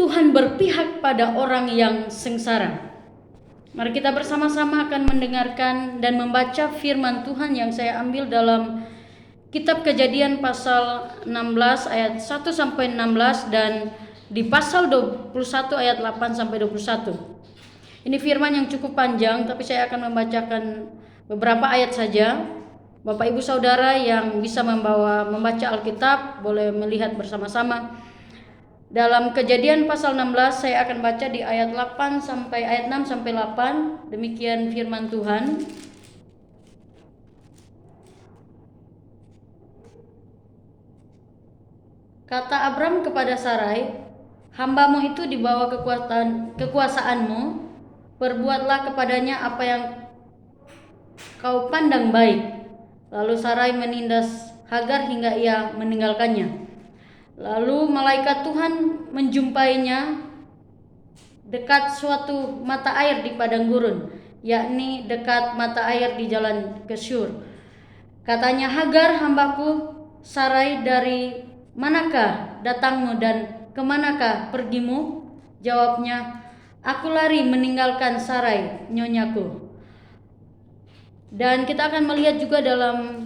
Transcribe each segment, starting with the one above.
Tuhan berpihak pada orang yang sengsara. Mari kita bersama-sama akan mendengarkan dan membaca firman Tuhan yang saya ambil dalam Kitab Kejadian pasal 16 ayat 1 sampai 16 dan di pasal 21 ayat 8 sampai 21. Ini firman yang cukup panjang, tapi saya akan membacakan beberapa ayat saja. Bapak Ibu Saudara yang bisa membaca Alkitab boleh melihat bersama-sama. Dalam Kejadian pasal 16 saya akan baca di ayat 8 sampai ayat 6 sampai 8. Demikian firman Tuhan. Kata Abram kepada Sarai, "Hambamu itu di bawah kekuasaanmu, perbuatlah kepadanya apa yang kau pandang baik." Lalu Sarai menindas Hagar hingga ia meninggalkannya. Lalu malaikat Tuhan menjumpainya dekat suatu mata air di padang gurun, yakni dekat mata air di jalan ke Syur. Katanya, "Hagar, hambaku Sarai, dari manakah datangmu dan kemanakah pergimu?" Jawabnya, "Aku lari meninggalkan Sarai, nyonyaku." Dan kita akan melihat juga dalam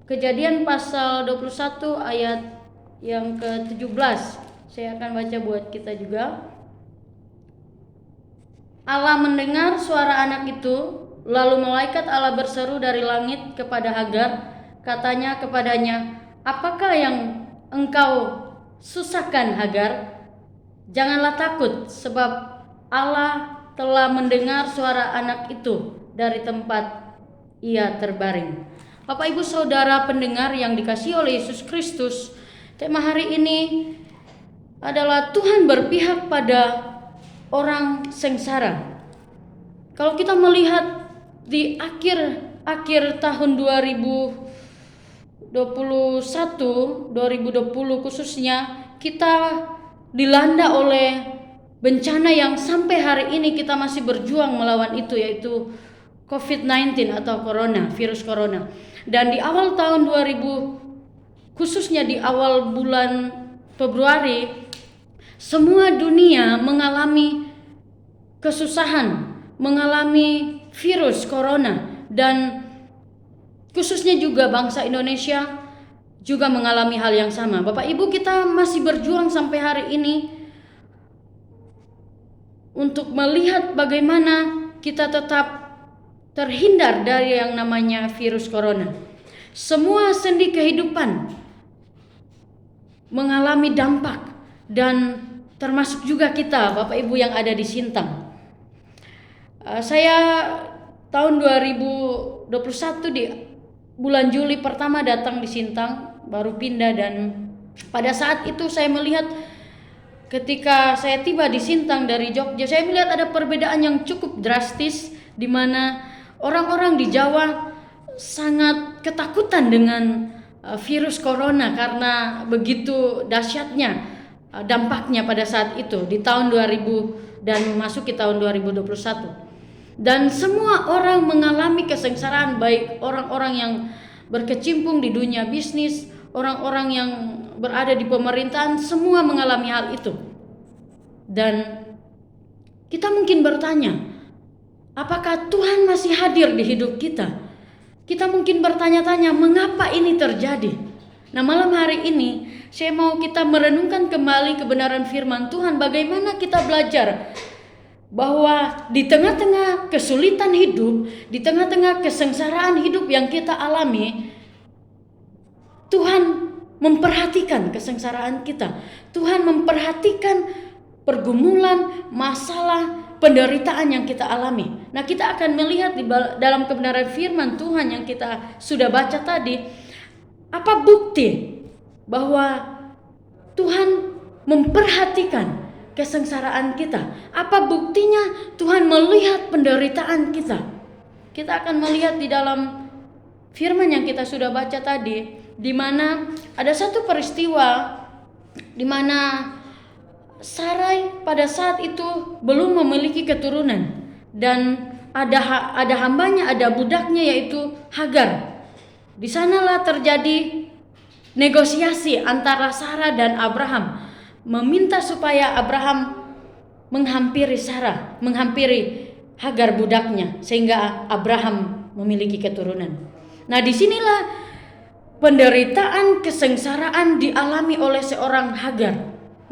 Kejadian pasal 21 ayat yang ke-17. Saya akan baca buat kita juga. Allah mendengar suara anak itu, lalu malaikat Allah berseru dari langit kepada Hagar, katanya kepadanya, "Apakah yang engkau susahkan, Hagar? Janganlah takut, sebab Allah telah mendengar suara anak itu dari tempat ia terbaring." Bapak Ibu Saudara pendengar yang dikasihi oleh Yesus Kristus, tema hari ini adalah Tuhan berpihak pada orang sengsara. Kalau kita melihat di akhir tahun 2020 khususnya, kita dilanda oleh bencana yang sampai hari ini kita masih berjuang melawan itu, yaitu COVID-19 atau virus corona. Dan di awal tahun 2000, khususnya di awal bulan Februari, semua dunia mengalami kesusahan, mengalami virus corona, dan khususnya juga bangsa Indonesia juga mengalami hal yang sama. Bapak Ibu, kita masih berjuang sampai hari ini untuk melihat bagaimana kita tetap terhindar dari yang namanya virus corona. Semua sendi kehidupan mengalami dampak, dan termasuk juga kita, Bapak Ibu yang ada di Sintang. Saya tahun 2021 di bulan Juli pertama datang di Sintang, baru pindah, dan pada saat itu saya melihat ketika saya tiba di Sintang dari Jogja, saya melihat ada perbedaan yang cukup drastis, di mana orang-orang di Jawa sangat ketakutan dengan virus corona karena begitu dahsyatnya dampaknya pada saat itu di tahun 2000 dan memasuki tahun 2021. Dan semua orang mengalami kesengsaraan, baik orang-orang yang berkecimpung di dunia bisnis, orang-orang yang berada di pemerintahan, semua mengalami hal itu. Dan kita mungkin bertanya, apakah Tuhan masih hadir di hidup kita? Kita mungkin bertanya-tanya, mengapa ini terjadi? Nah, malam hari ini saya mau kita merenungkan kembali kebenaran firman Tuhan. Bagaimana kita belajar bahwa di tengah-tengah kesulitan hidup, di tengah-tengah kesengsaraan hidup yang kita alami, Tuhan memperhatikan kesengsaraan kita. Tuhan memperhatikan pergumulan, masalah, penderitaan yang kita alami. Nah, kita akan melihat dalam kebenaran firman Tuhan yang kita sudah baca tadi, apa bukti bahwa Tuhan memperhatikan kesengsaraan kita. Apa buktinya Tuhan melihat penderitaan kita? Kita akan melihat di dalam firman yang kita sudah baca tadi, di mana ada satu peristiwa di mana Sarai pada saat itu belum memiliki keturunan, dan ada hambanya, ada budaknya, yaitu Hagar. Di sanalah terjadi negosiasi antara Sarah dan Abraham, meminta supaya Abraham menghampiri Sarah, menghampiri Hagar budaknya, sehingga Abraham memiliki keturunan. Nah, disinilah penderitaan, kesengsaraan dialami oleh seorang Hagar.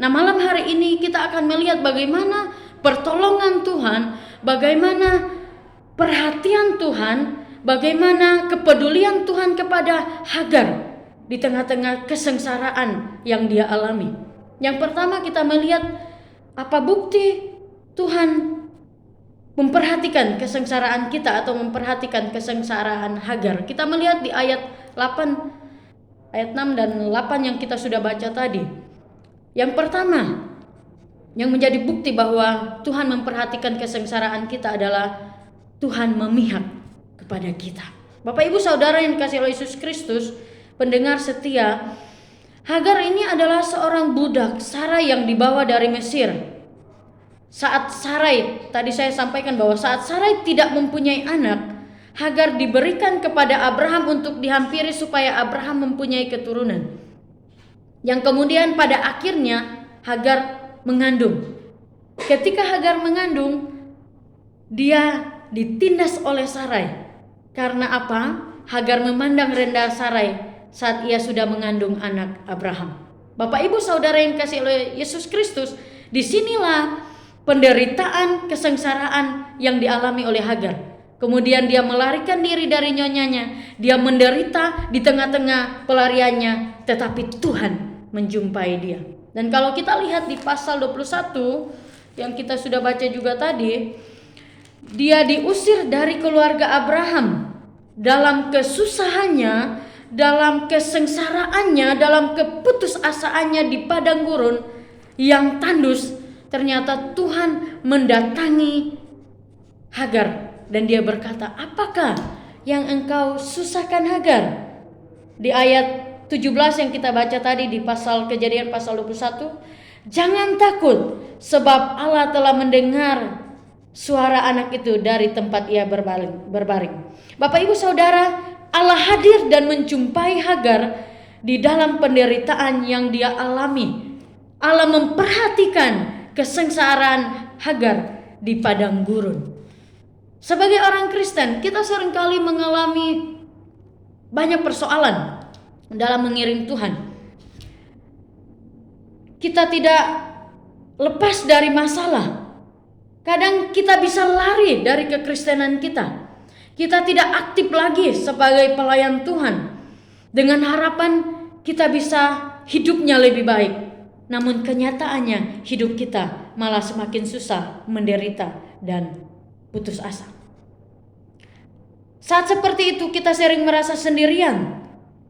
Nah, malam hari ini kita akan melihat bagaimana pertolongan Tuhan, bagaimana perhatian Tuhan, bagaimana kepedulian Tuhan kepada Hagar di tengah-tengah kesengsaraan yang dia alami. Yang pertama, kita melihat apa bukti Tuhan memperhatikan kesengsaraan kita atau memperhatikan kesengsaraan Hagar. Kita melihat di ayat 8, ayat 6 dan 8 yang kita sudah baca tadi. Yang pertama, yang menjadi bukti bahwa Tuhan memperhatikan kesengsaraan kita adalah Tuhan memihak kepada kita. Bapak Ibu Saudara yang dikasihi oleh Yesus Kristus, pendengar setia, Hagar ini adalah seorang budak Sarah yang dibawa dari Mesir. Saat Sarai, tadi saya sampaikan bahwa saat Sarai tidak mempunyai anak, Hagar diberikan kepada Abraham untuk dihampiri supaya Abraham mempunyai keturunan. Yang kemudian pada akhirnya Hagar mengandung. Ketika Hagar mengandung, dia ditindas oleh Sarai. Karena apa? Hagar memandang rendah Sarai saat ia sudah mengandung anak Abraham. Bapak Ibu Saudara yang dikasihi oleh Yesus Kristus, disinilah penderitaan, kesengsaraan yang dialami oleh Hagar. Kemudian dia melarikan diri dari nyonyanya. Dia menderita di tengah-tengah pelariannya, tetapi Tuhan menjumpai dia. Dan kalau kita lihat di pasal 21 yang kita sudah baca juga tadi, dia diusir dari keluarga Abraham dalam kesusahannya, dalam kesengsaraannya, dalam keputusasaannya di padang gurun yang tandus. Ternyata Tuhan mendatangi Hagar dan dia berkata, "Apakah yang engkau susahkan Hagar?" Di ayat 17 yang kita baca tadi di pasal Kejadian pasal 21, "Jangan takut, sebab Allah telah mendengar suara anak itu dari tempat ia berbaring." Bapak Ibu Saudara, Allah hadir dan menjumpai Hagar di dalam penderitaan yang dia alami. Allah memperhatikan kesengsaraan Hagar di padang gurun. Sebagai orang Kristen, kita seringkali mengalami banyak persoalan dalam mengiring Tuhan. Kita tidak lepas dari masalah. Kadang kita bisa lari dari kekristenan kita. Kita tidak aktif lagi sebagai pelayan Tuhan dengan harapan kita bisa hidupnya lebih baik. Namun kenyataannya hidup kita malah semakin susah, menderita, dan putus asa. Saat seperti itu kita sering merasa sendirian.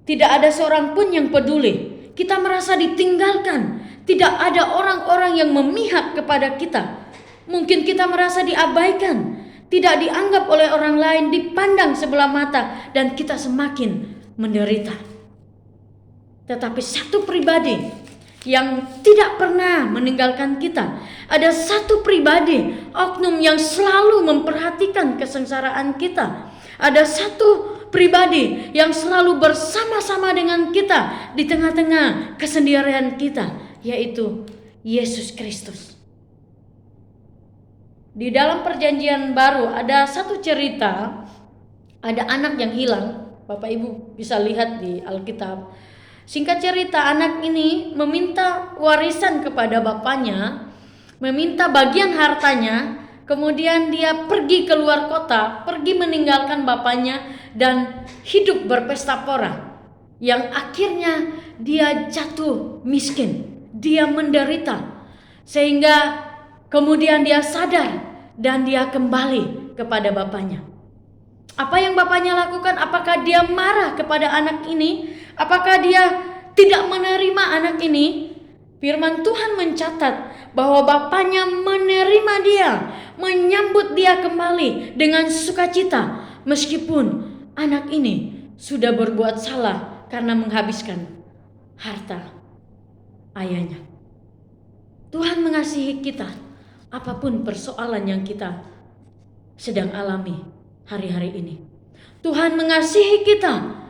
Tidak ada seorang pun yang peduli. Kita merasa ditinggalkan. Tidak ada orang-orang yang memihak kepada kita. Mungkin kita merasa diabaikan, tidak dianggap oleh orang lain, dipandang sebelah mata, dan kita semakin menderita. Tetapi satu pribadi yang tidak pernah meninggalkan kita. Ada satu pribadi, oknum yang selalu memperhatikan kesengsaraan kita. Ada satu pribadi yang selalu bersama-sama dengan kita di tengah-tengah kesendirian kita, yaitu Yesus Kristus. Di dalam Perjanjian Baru ada satu cerita, ada anak yang hilang. Bapak Ibu bisa lihat di Alkitab. Singkat cerita, anak ini meminta warisan kepada bapaknya, meminta bagian hartanya, kemudian dia pergi keluar kota, pergi meninggalkan bapaknya dan hidup berpesta pora. Yang akhirnya dia jatuh miskin, dia menderita, sehingga kemudian dia sadar dan dia kembali kepada bapaknya. Apa yang bapaknya lakukan? Apakah dia marah kepada anak ini? Apakah dia tidak menerima anak ini? Firman Tuhan mencatat bahwa bapaknya menerima dia, menyambut dia kembali dengan sukacita, meskipun anak ini sudah berbuat salah karena menghabiskan harta ayahnya. Tuhan mengasihi kita apapun persoalan yang kita sedang alami hari-hari ini. Tuhan mengasihi kita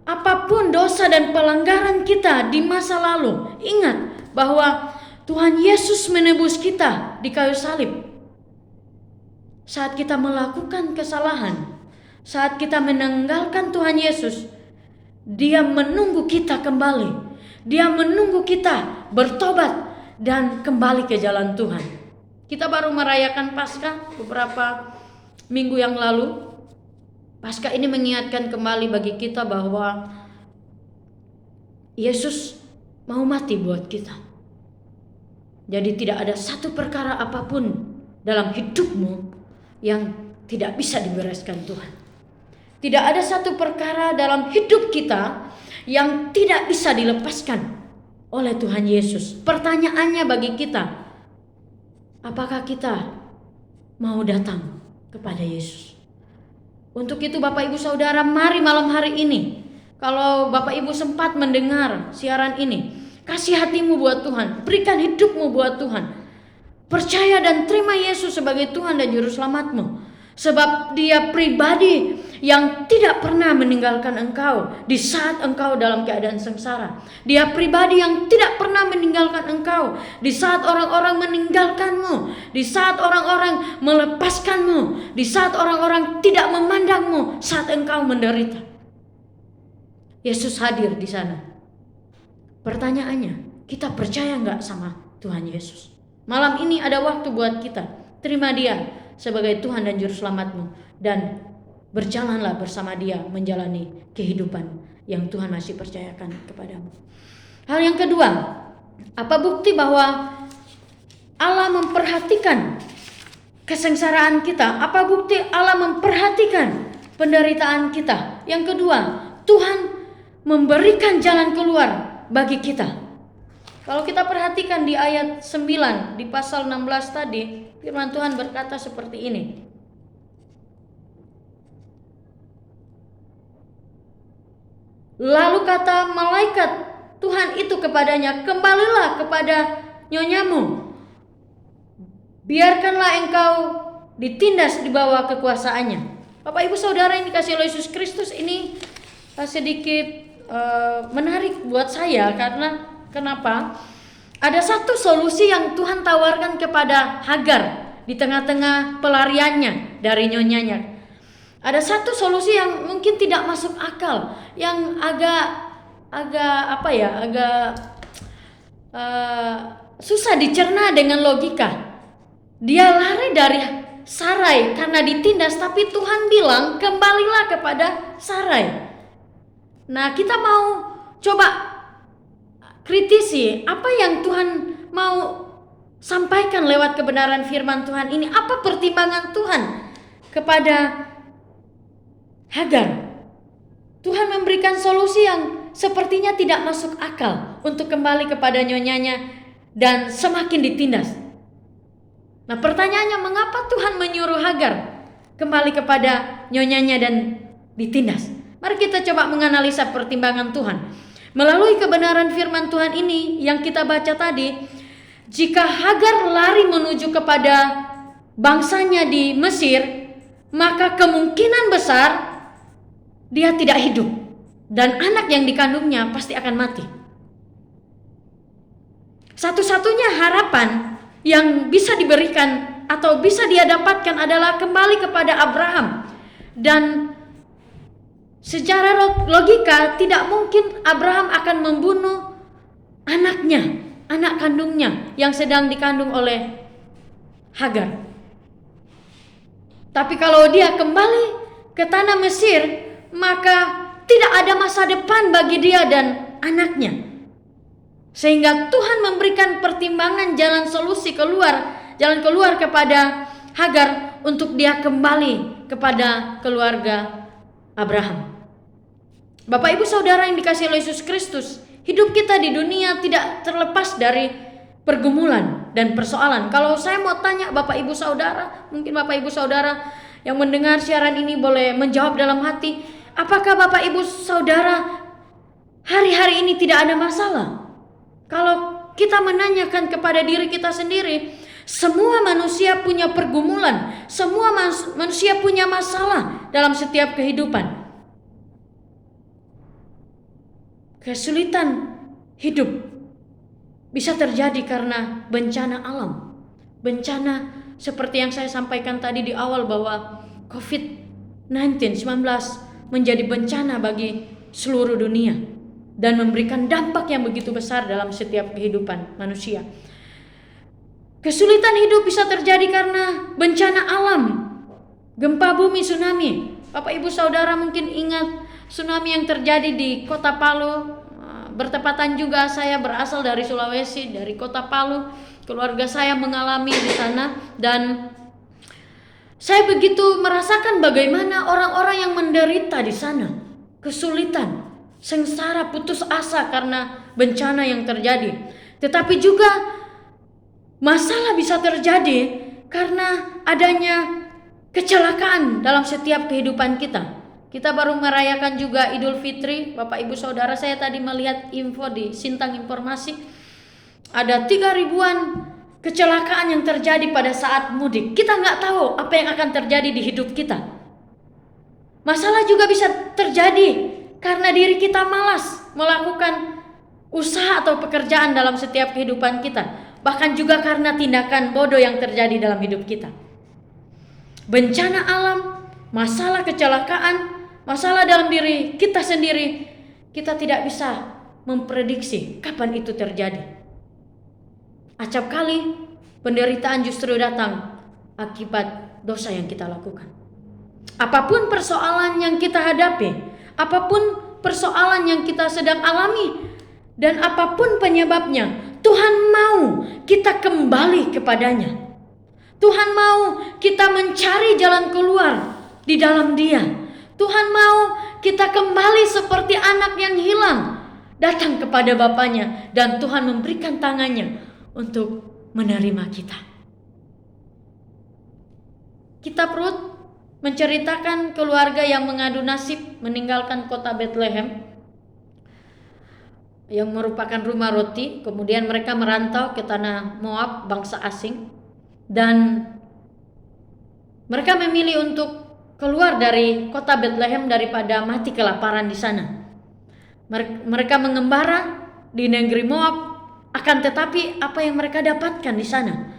apapun dosa dan pelanggaran kita di masa lalu. Ingat bahwa Tuhan Yesus menebus kita di kayu salib. Saat kita melakukan kesalahan, saat kita meninggalkan Tuhan Yesus, Dia menunggu kita kembali. Dia menunggu kita bertobat dan kembali ke jalan Tuhan. Kita baru merayakan Paskah beberapa minggu yang lalu. Paskah ini mengingatkan kembali bagi kita bahwa Yesus mau mati buat kita. Jadi tidak ada satu perkara apapun dalam hidupmu yang tidak bisa dibereskan Tuhan. Tidak ada satu perkara dalam hidup kita yang tidak bisa dilepaskan oleh Tuhan Yesus. Pertanyaannya bagi kita, apakah kita mau datang kepada Yesus? Untuk itu Bapak Ibu Saudara, mari malam hari ini, kalau Bapak Ibu sempat mendengar siaran ini, kasih hatimu buat Tuhan, berikan hidupmu buat Tuhan. Percaya dan terima Yesus sebagai Tuhan dan Juru Selamatmu. Sebab Dia pribadi yang tidak pernah meninggalkan engkau di saat engkau dalam keadaan sengsara. Dia pribadi yang tidak pernah meninggalkan engkau di saat orang-orang meninggalkanmu, di saat orang-orang melepaskanmu, di saat orang-orang tidak memandangmu saat engkau menderita. Yesus hadir di sana. Pertanyaannya, kita percaya nggak sama Tuhan Yesus? Malam ini ada waktu buat kita. Terima Dia sebagai Tuhan dan Juru Selamatmu, dan berjalanlah bersama Dia menjalani kehidupan yang Tuhan masih percayakan kepadamu. Hal yang kedua, apa bukti bahwa Allah memperhatikan kesengsaraan kita? Apa bukti Allah memperhatikan penderitaan kita? Yang kedua, Tuhan memberikan jalan keluar bagi kita. Kalau kita perhatikan di ayat 9 di pasal 16 tadi, firman Tuhan berkata seperti ini. Lalu kata malaikat Tuhan itu kepadanya, kembalilah kepada nyonyamu, biarkanlah engkau ditindas di bawah kekuasaannya. Bapak Ibu Saudara yang dikasihi oleh Yesus Kristus, ini sedikit menarik buat saya, karena kenapa? Ada satu solusi yang Tuhan tawarkan kepada Hagar di tengah-tengah pelariannya dari nyonyanya. Ada satu solusi yang mungkin tidak masuk akal, yang agak susah dicerna dengan logika. Dia lari dari Sarai karena ditindas, tapi Tuhan bilang kembalilah kepada Sarai. Nah, kita mau coba kritisi apa yang Tuhan mau sampaikan lewat kebenaran firman Tuhan ini. Apa pertimbangan Tuhan kepada Hagar? Tuhan memberikan solusi yang sepertinya tidak masuk akal untuk kembali kepada nyonyanya dan semakin ditindas. Nah, pertanyaannya, mengapa Tuhan menyuruh Hagar kembali kepada nyonyanya dan ditindas? Mari kita coba menganalisa pertimbangan Tuhan. Melalui kebenaran firman Tuhan ini yang kita baca tadi, jika Hagar lari menuju kepada bangsanya di Mesir, maka kemungkinan besar dia tidak hidup dan anak yang dikandungnya pasti akan mati. Satu-satunya harapan yang bisa diberikan atau bisa dia dapatkan adalah kembali kepada Abraham. Dan secara logika tidak mungkin Abraham akan membunuh anaknya, anak kandungnya yang sedang dikandung oleh Hagar. Tapi kalau dia kembali ke tanah Mesir, maka tidak ada masa depan bagi dia dan anaknya. Sehingga Tuhan memberikan pertimbangan jalan keluar kepada Hagar untuk dia kembali kepada keluarga Abraham. Bapak Ibu Saudara yang dikasihi oleh Yesus Kristus, hidup kita di dunia tidak terlepas dari pergumulan dan persoalan. Kalau saya mau tanya Bapak Ibu Saudara, mungkin Bapak Ibu Saudara yang mendengar siaran ini boleh menjawab dalam hati, apakah Bapak Ibu Saudara hari-hari ini tidak ada masalah? Kalau kita menanyakan kepada diri kita sendiri, semua manusia punya pergumulan, semua manusia punya masalah dalam setiap kehidupan. Kesulitan hidup bisa terjadi karena bencana alam. Bencana seperti yang saya sampaikan tadi di awal bahwa COVID-19 menjadi bencana bagi seluruh dunia dan memberikan dampak yang begitu besar dalam setiap kehidupan manusia. Kesulitan hidup bisa terjadi karena bencana alam, gempa bumi, tsunami. Bapak Ibu Saudara mungkin ingat tsunami yang terjadi di Kota Palu. Bertepatan juga saya berasal dari Sulawesi, dari Kota Palu. Keluarga saya mengalami di sana dan saya begitu merasakan bagaimana orang-orang yang menderita di sana, kesulitan, sengsara, putus asa karena bencana yang terjadi. Tetapi juga masalah bisa terjadi karena adanya kecelakaan dalam setiap kehidupan kita. Kita baru merayakan juga Idul Fitri. Bapak Ibu Saudara, saya tadi melihat info di Sintang Informasi. Ada 3.000-an kecelakaan yang terjadi pada saat mudik. Kita nggak tahu apa yang akan terjadi di hidup kita. Masalah juga bisa terjadi karena diri kita malas melakukan usaha atau pekerjaan dalam setiap kehidupan kita. Bahkan juga karena tindakan bodoh yang terjadi dalam hidup kita. Bencana alam, masalah kecelakaan, masalah dalam diri kita sendiri, kita tidak bisa memprediksi kapan itu terjadi. Acap kali penderitaan justru datang akibat dosa yang kita lakukan. Apapun persoalan yang kita hadapi, apapun persoalan yang kita sedang alami, dan apapun penyebabnya, Tuhan mau kita kembali kepadanya. Tuhan mau kita mencari jalan keluar di dalam Dia. Tuhan mau kita kembali seperti anak yang hilang, datang kepada Bapaknya, dan Tuhan memberikan tangannya untuk menerima kita. Kitab Rut menceritakan keluarga yang mengadu nasib meninggalkan kota Bethlehem yang merupakan rumah roti. Kemudian mereka merantau ke tanah Moab, bangsa asing, dan mereka memilih untuk keluar dari kota Bethlehem daripada mati kelaparan di sana. Mereka mengembara di negeri Moab, akan tetapi apa yang mereka dapatkan di sana?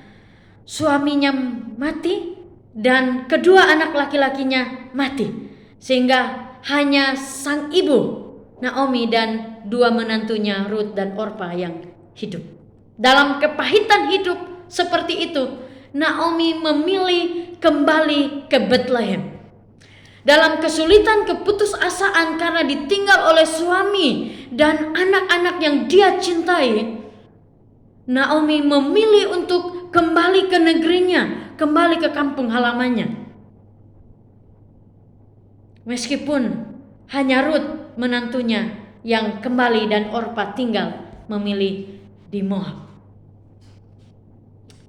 Suaminya mati dan kedua anak laki-lakinya mati, sehingga hanya sang ibu Naomi dan dua menantunya Rut dan Orpa yang hidup. Dalam kepahitan hidup seperti itu, Naomi memilih kembali ke Bethlehem. Dalam kesulitan, keputusasaan karena ditinggal oleh suami dan anak-anak yang dia cintai, Naomi memilih untuk kembali ke negerinya, kembali ke kampung halamannya. Meskipun hanya Rut menantunya yang kembali dan Orpa tinggal memilih di Moab.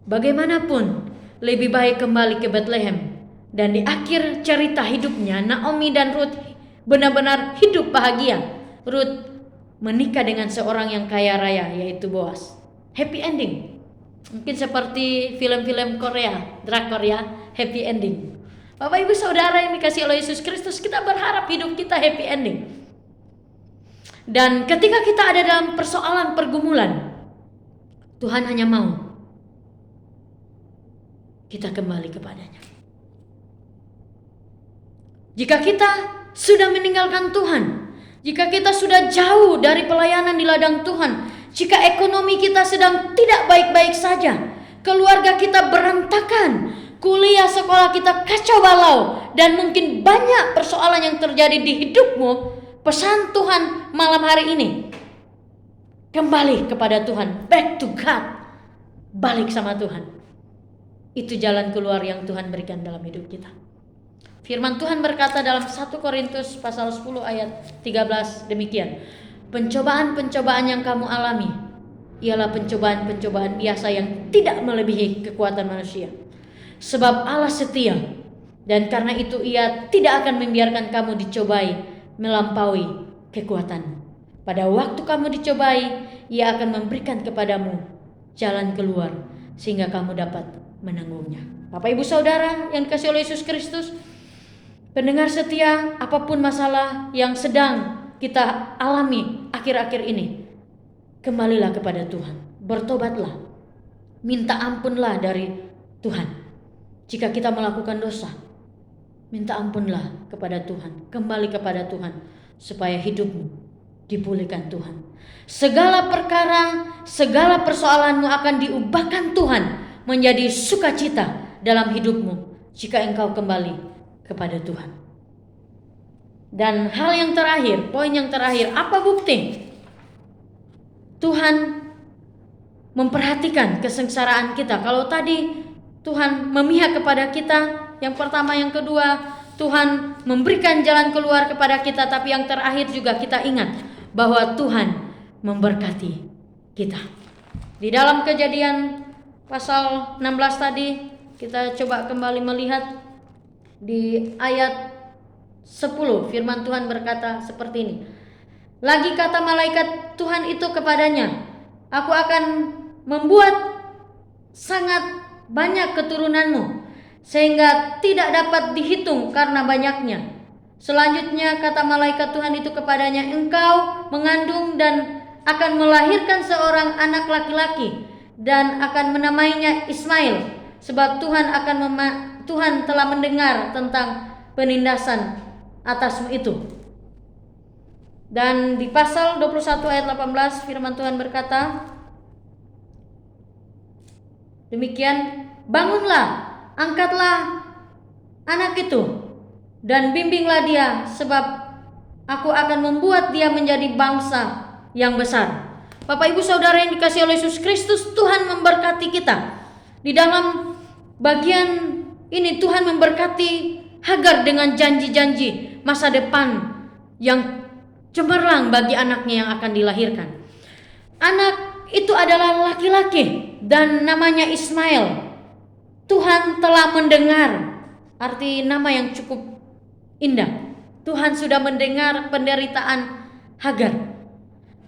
Bagaimanapun lebih baik kembali ke Bethlehem. Dan di akhir cerita hidupnya, Naomi dan Rut benar-benar hidup bahagia. Rut menikah dengan seorang yang kaya raya, yaitu Boaz. Happy ending. Mungkin seperti film-film Korea, drakor ya, happy ending. Bapak Ibu Saudara yang dikasihi oleh Yesus Kristus, kita berharap hidup kita happy ending. Dan ketika kita ada dalam persoalan pergumulan, Tuhan hanya mau kita kembali kepadanya. Jika kita sudah meninggalkan Tuhan, jika kita sudah jauh dari pelayanan di ladang Tuhan, jika ekonomi kita sedang tidak baik-baik saja, keluarga kita berantakan, kuliah sekolah kita kacau balau, dan mungkin banyak persoalan yang terjadi di hidupmu, pesan Tuhan malam hari ini, kembali kepada Tuhan, back to God, balik sama Tuhan. Itu jalan keluar yang Tuhan berikan dalam hidup kita. Firman Tuhan berkata dalam 1 Korintus pasal 10 ayat 13 demikian. Pencobaan-pencobaan yang kamu alami ialah pencobaan-pencobaan biasa yang tidak melebihi kekuatan manusia. Sebab Allah setia, dan karena itu Ia tidak akan membiarkan kamu dicobai melampaui kekuatan. Pada waktu kamu dicobai, Ia akan memberikan kepadamu jalan keluar sehingga kamu dapat menanggungnya. Bapak Ibu Saudara yang dikasihi oleh Yesus Kristus, pendengar setia, apapun masalah yang sedang kita alami akhir-akhir ini, kembalilah kepada Tuhan. bertobatlah, minta ampunlah dari Tuhan. Jika kita melakukan dosa, minta ampunlah kepada Tuhan, kembali kepada Tuhan, supaya hidupmu dipulihkan Tuhan. Segala perkara, segala persoalanmu akan diubahkan Tuhan menjadi sukacita dalam hidupmu jika engkau kembali kepada Tuhan. Dan hal yang terakhir, poin yang terakhir, apa bukti? Tuhan memperhatikan kesengsaraan kita. Kalau tadi Tuhan memihak kepada kita, yang pertama, yang kedua, Tuhan memberikan jalan keluar kepada kita, tapi yang terakhir juga kita ingat bahwa Tuhan memberkati kita. Di dalam Kejadian pasal 16 tadi, kita coba kembali melihat di ayat 10, firman Tuhan berkata seperti ini. Lagi kata malaikat Tuhan itu kepadanya, aku akan membuat sangat banyak keturunanmu, sehingga tidak dapat dihitung karena banyaknya. Selanjutnya kata malaikat Tuhan itu kepadanya, engkau mengandung dan akan melahirkan seorang anak laki-laki dan akan menamainya Ismail, sebab Tuhan telah mendengar tentang penindasan atasmu itu. Dan di pasal 21 ayat 18 firman Tuhan berkata demikian, bangunlah, angkatlah anak itu dan bimbinglah dia, sebab aku akan membuat dia menjadi bangsa yang besar. Bapak Ibu Saudara yang dikasihi oleh Yesus Kristus, Tuhan memberkati kita. Di dalam bagian ini Tuhan memberkati Hagar dengan janji-janji masa depan yang cemerlang bagi anaknya yang akan dilahirkan. Anak itu adalah laki-laki dan namanya Ismail. Tuhan telah mendengar, arti nama yang cukup indah. Tuhan sudah mendengar penderitaan Hagar.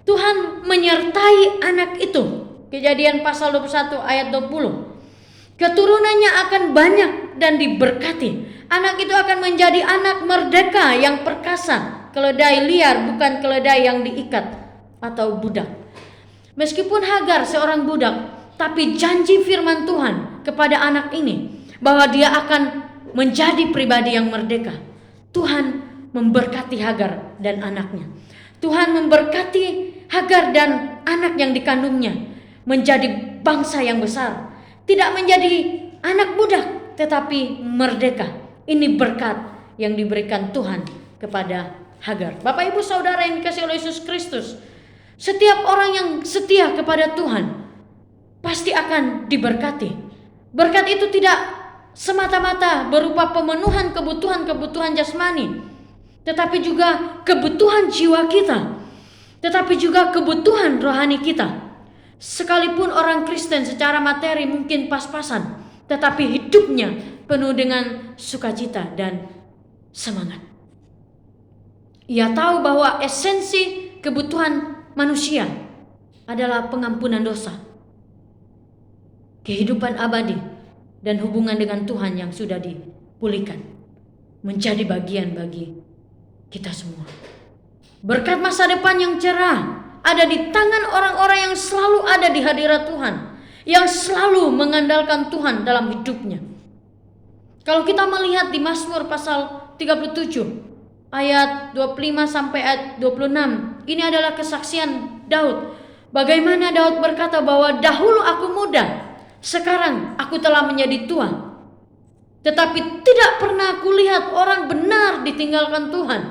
Tuhan menyertai anak itu. Kejadian pasal 21 ayat 20. Keturunannya akan banyak dan diberkati. Anak itu akan menjadi anak merdeka yang perkasa, keledai liar, bukan keledai yang diikat atau budak. Meskipun Hagar seorang budak, tapi janji firman Tuhan kepada anak ini bahwa dia akan menjadi pribadi yang merdeka. Tuhan memberkati Hagar dan anaknya. Tuhan memberkati Hagar dan anak yang dikandungnya menjadi bangsa yang besar. Tidak menjadi anak budak, tetapi merdeka. Ini berkat yang diberikan Tuhan kepada Hagar. Bapak Ibu Saudara yang dikasihi oleh Yesus Kristus, setiap orang yang setia kepada Tuhan pasti akan diberkati. Berkat itu tidak semata-mata berupa pemenuhan kebutuhan-kebutuhan jasmani, tetapi juga kebutuhan jiwa kita, tetapi juga kebutuhan rohani kita. Sekalipun orang Kristen secara materi mungkin pas-pasan, tetapi hidupnya penuh dengan sukacita dan semangat. Ia tahu bahwa esensi kebutuhan manusia adalah pengampunan dosa, kehidupan abadi, dan hubungan dengan Tuhan yang sudah dipulihkan menjadi bagian bagi kita semua. Berkat masa depan yang cerah ada di tangan orang-orang yang selalu ada di hadirat Tuhan, yang selalu mengandalkan Tuhan dalam hidupnya. Kalau kita melihat di Mazmur pasal 37 ayat 25 sampai ayat 26, ini adalah kesaksian Daud. Bagaimana Daud berkata bahwa dahulu aku muda, sekarang aku telah menjadi tua, tetapi tidak pernah aku lihat orang benar ditinggalkan Tuhan,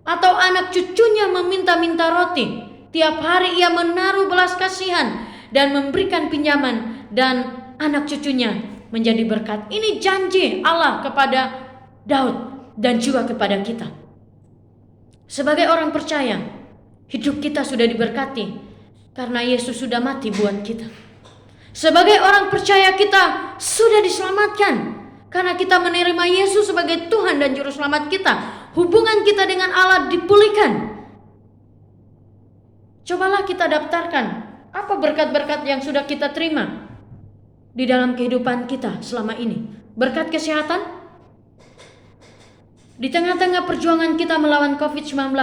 atau anak cucunya meminta-minta roti. Tiap hari ia menaruh belas kasihan dan memberikan pinjaman, dan anak cucunya menjadi berkat. Ini janji Allah kepada Daud dan juga kepada kita. Sebagai orang percaya, hidup kita sudah diberkati karena Yesus sudah mati buat kita. Sebagai orang percaya, kita sudah diselamatkan karena kita menerima Yesus sebagai Tuhan dan Juru Selamat kita. Hubungan kita dengan Allah dipulihkan. Cobalah kita daftarkan apa berkat-berkat yang sudah kita terima di dalam kehidupan kita selama ini. Berkat kesehatan. Di tengah-tengah perjuangan kita melawan COVID-19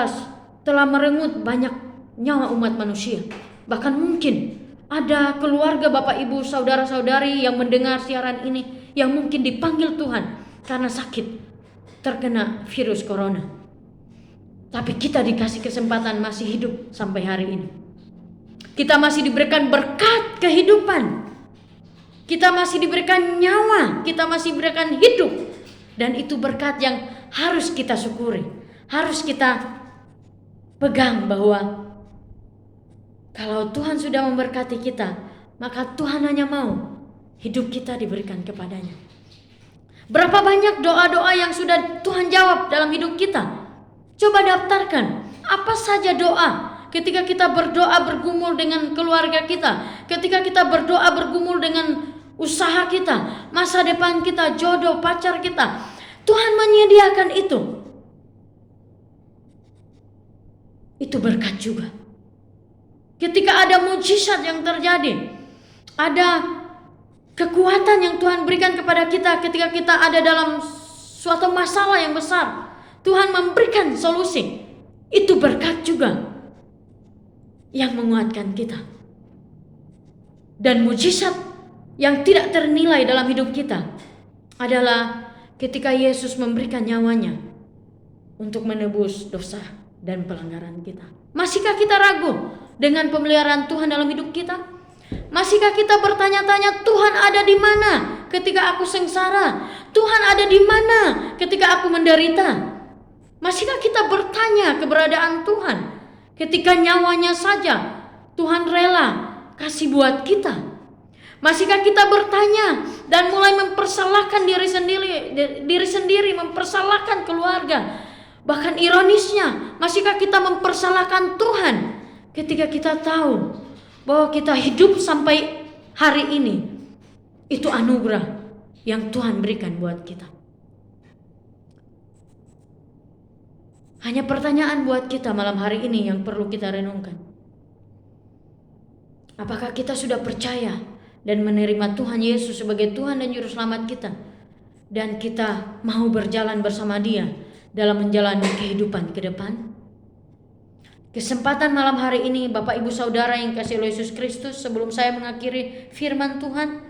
telah merenggut banyak nyawa umat manusia. Bahkan mungkin Ada keluarga Bapak Ibu, saudara-saudari yang mendengar siaran ini yang mungkin dipanggil Tuhan karena sakit, terkena virus corona. Tapi kita dikasih kesempatan masih hidup sampai hari ini. Kita masih diberikan berkat kehidupan. Kita masih diberikan nyawa, kita masih diberikan hidup. Dan itu berkat yang harus kita syukuri. Harus kita pegang bahwa kalau Tuhan sudah memberkati kita, maka Tuhan hanya mau hidup kita diberikan kepadanya. Berapa banyak doa-doa yang sudah Tuhan jawab dalam hidup kita? Coba daftarkan, apa saja doa ketika kita berdoa bergumul dengan keluarga kita, ketika kita berdoa bergumul dengan usaha kita, masa depan kita, jodoh, pacar kita. Tuhan menyediakan itu. Itu berkat juga. Ketika ada mujizat yang terjadi, ada kekuatan yang Tuhan berikan kepada kita ketika kita ada dalam suatu masalah yang besar, Tuhan memberikan solusi. Itu berkat juga yang menguatkan kita. Dan mujizat yang tidak ternilai dalam hidup kita adalah ketika Yesus memberikan nyawanya untuk menebus dosa dan pelanggaran kita. Masihkah kita ragu dengan pemeliharaan Tuhan dalam hidup kita? Masihkah kita bertanya-tanya, Tuhan ada di mana ketika aku sengsara? Tuhan ada di mana ketika aku menderita? Masihkah kita bertanya keberadaan Tuhan ketika nyawanya saja Tuhan rela kasih buat kita? Masihkah kita bertanya dan mulai mempersalahkan diri sendiri, mempersalahkan keluarga? Bahkan ironisnya, masihkah kita mempersalahkan Tuhan ketika kita tahu bahwa kita hidup sampai hari ini? Itu anugerah yang Tuhan berikan buat kita. Hanya pertanyaan buat kita malam hari ini yang perlu kita renungkan. Apakah kita sudah percaya dan menerima Tuhan Yesus sebagai Tuhan dan Juru Selamat kita? Dan kita mau berjalan bersama Dia dalam menjalani kehidupan ke depan? Kesempatan malam hari ini Bapak Ibu Saudara yang kasih oleh Yesus Kristus, sebelum saya mengakhiri firman Tuhan,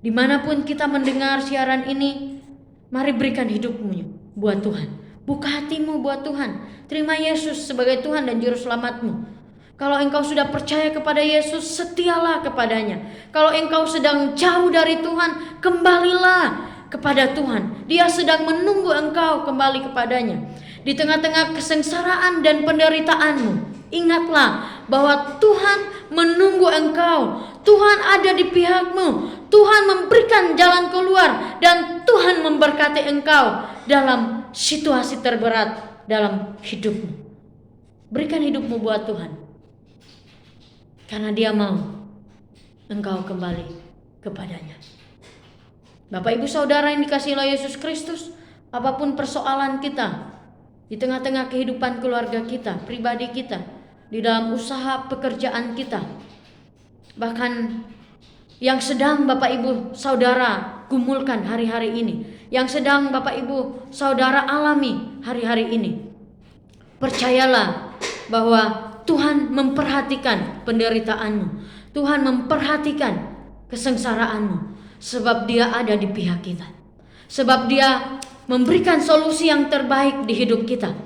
dimanapun kita mendengar siaran ini, mari berikan hidupmu buat Tuhan. Buka hatimu buat Tuhan. Terima Yesus sebagai Tuhan dan Juru Selamatmu. Kalau engkau sudah percaya kepada Yesus, setialah kepadanya. Kalau engkau sedang jauh dari Tuhan, kembalilah kepada Tuhan. Dia sedang menunggu engkau kembali kepadanya. Di tengah-tengah kesengsaraan dan penderitaanmu, ingatlah bahwa Tuhan menunggu engkau. Tuhan ada di pihakmu. Tuhan memberikan jalan keluar dan Tuhan memberkati engkau dalam situasi terberat dalam hidupmu. Berikan hidupmu buat Tuhan, karena Dia mau engkau kembali kepadanya. Bapak Ibu Saudara yang dikasihi oleh Yesus Kristus, apapun persoalan kita di tengah-tengah kehidupan keluarga kita, pribadi kita, di dalam usaha pekerjaan kita, bahkan yang sedang Bapak Ibu Saudara gumulkan hari-hari ini, yang sedang Bapak Ibu Saudara alami hari-hari ini, percayalah bahwa Tuhan memperhatikan penderitaanmu. Tuhan memperhatikan kesengsaraanmu. Sebab Dia ada di pihak kita. Sebab Dia memberikan solusi yang terbaik di hidup kita.